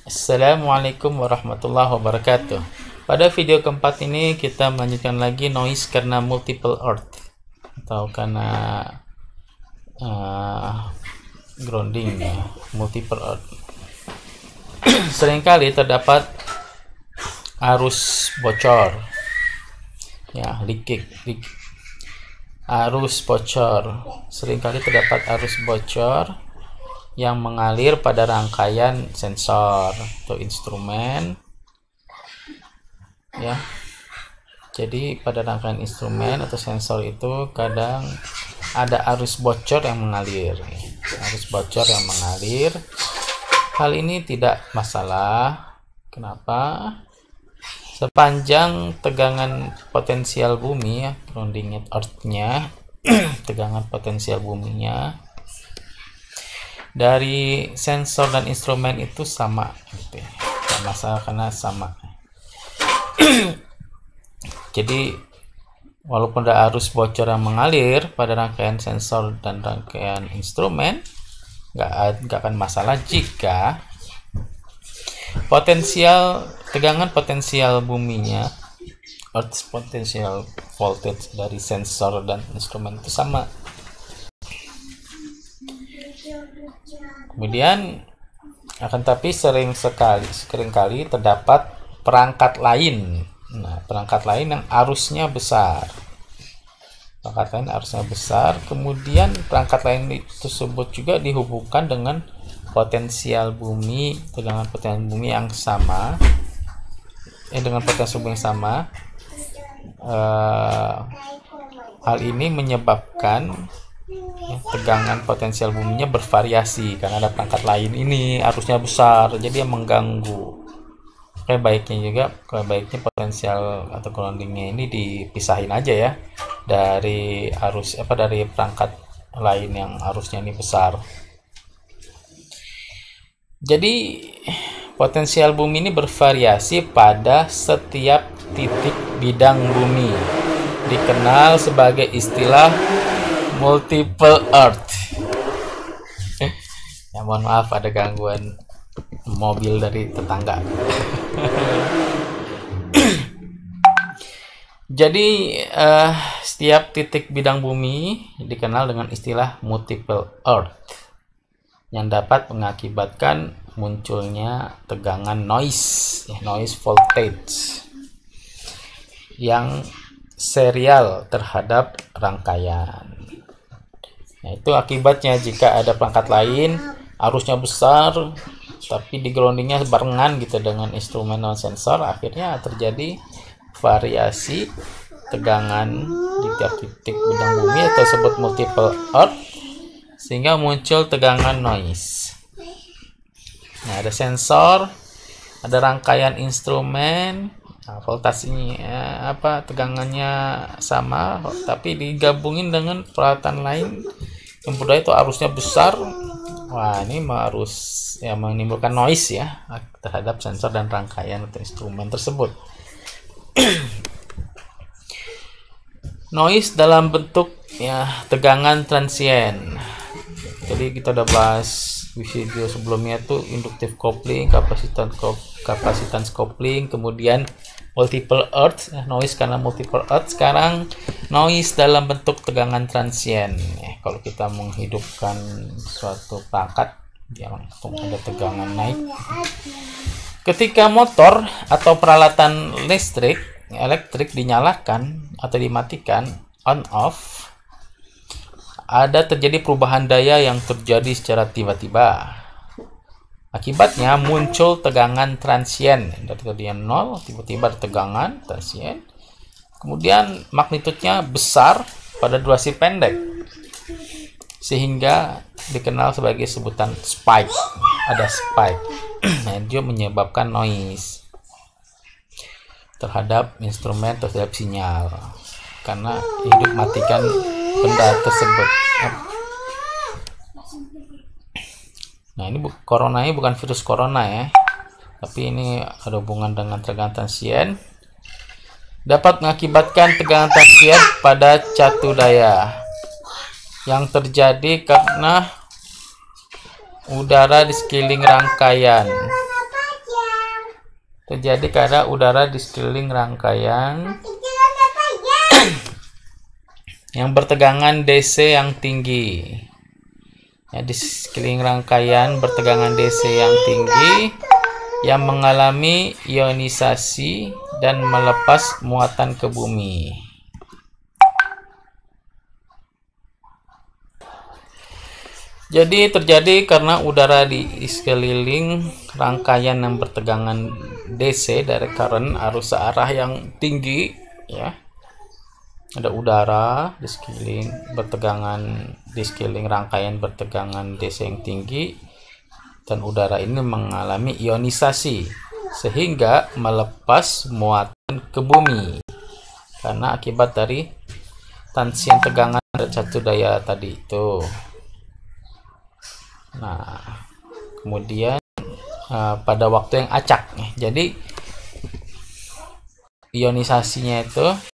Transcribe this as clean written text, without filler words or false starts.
Assalamualaikum warahmatullahi wabarakatuh. Pada video keempat ini kita melanjutkan lagi noise karena multiple earth atau karena grounding ya, multiple earth. Seringkali terdapat arus bocor ya, leak. Arus bocor. Seringkali terdapat arus bocor yang mengalir pada rangkaian sensor atau instrumen ya. Jadi pada rangkaian instrumen atau sensor itu kadang ada arus bocor yang mengalir. Hal ini tidak masalah. Kenapa? Sepanjang tegangan potensial bumi ya, grounding earth-nya tegangan potensial buminya dari sensor dan instrumen itu sama gitu ya. Tidak masalah karena sama. Jadi walaupun ada arus bocor yang mengalir pada rangkaian sensor dan rangkaian instrumen, nggak akan masalah jika tegangan potensial buminya, earth potential voltage dari sensor dan instrumen itu sama. Kemudian tapi seringkali terdapat perangkat lain. Nah, perangkat lain yang arusnya besar. Kemudian perangkat lain tersebut juga dihubungkan dengan potensial bumi, tegangan potensial bumi yang sama. Hal ini menyebabkan tegangan potensial buminya bervariasi karena ada perangkat lain ini arusnya besar, jadi yang mengganggu. Baiknya potensial atau groundingnya ini dipisahin aja ya dari dari perangkat lain yang arusnya ini besar. Jadi potensial bumi ini bervariasi pada setiap titik bidang bumi, dikenal sebagai istilah multiple earth. Ya, mohon maaf ada gangguan mobil dari tetangga. Jadi setiap titik bidang bumi dikenal dengan istilah multiple earth yang dapat mengakibatkan munculnya tegangan noise voltage yang serial terhadap rangkaian. Nah, itu akibatnya jika ada perangkat lain arusnya besar tapi di groundingnya barengan gitu dengan instrumen non sensor, akhirnya terjadi variasi tegangan di tiap titik bidang bumi atau disebut multiple earth sehingga muncul tegangan noise. Nah, ada sensor, ada rangkaian instrumen, voltasenya tegangannya sama tapi digabungin dengan peralatan lain yang itu arusnya besar. Wah, ini menimbulkan noise ya terhadap sensor dan rangkaian atau instrumen tersebut. Noise dalam bentuk tegangan transient. Jadi kita udah bahas di video sebelumnya tuh inductive coupling, capacitance coupling, kemudian multiple earth, noise karena multiple earth. Sekarang noise dalam bentuk tegangan transient. Kalau kita menghidupkan suatu perangkat yang langsung ada tegangan naik. Ketika motor atau peralatan elektrik dinyalakan atau dimatikan on off, ada terjadi perubahan daya yang terjadi secara tiba-tiba. Akibatnya muncul tegangan transient dari tadinya 0 tiba-tiba ada tegangan transient. Kemudian magnitudenya besar pada durasi pendek sehingga dikenal sebagai sebutan spike. Ada spike. Nah, itu menyebabkan noise terhadap instrumen atau terhadap sinyal karena hidup matikan benda tersebut. Nah, ini coronanya bukan virus corona ya, tapi ini ada hubungan dengan tegangan transient. Dapat mengakibatkan tegangan transient pada catu daya yang terjadi karena udara di sekeliling rangkaian terjadi karena udara di sekeliling rangkaian yang bertegangan DC yang tinggi. Ya, di sekeliling rangkaian bertegangan DC yang tinggi yang mengalami ionisasi dan melepas muatan ke bumi. Jadi terjadi karena udara di sekeliling rangkaian yang bertegangan DC, direct current, arus searah yang tinggi, ya. Ada udara di sekeliling rangkaian bertegangan DC yang tinggi, dan udara ini mengalami ionisasi sehingga melepas muatan ke bumi karena akibat dari transien tegangan dari satu daya tadi itu. Nah, kemudian pada waktu yang acak, jadi ionisasinya itu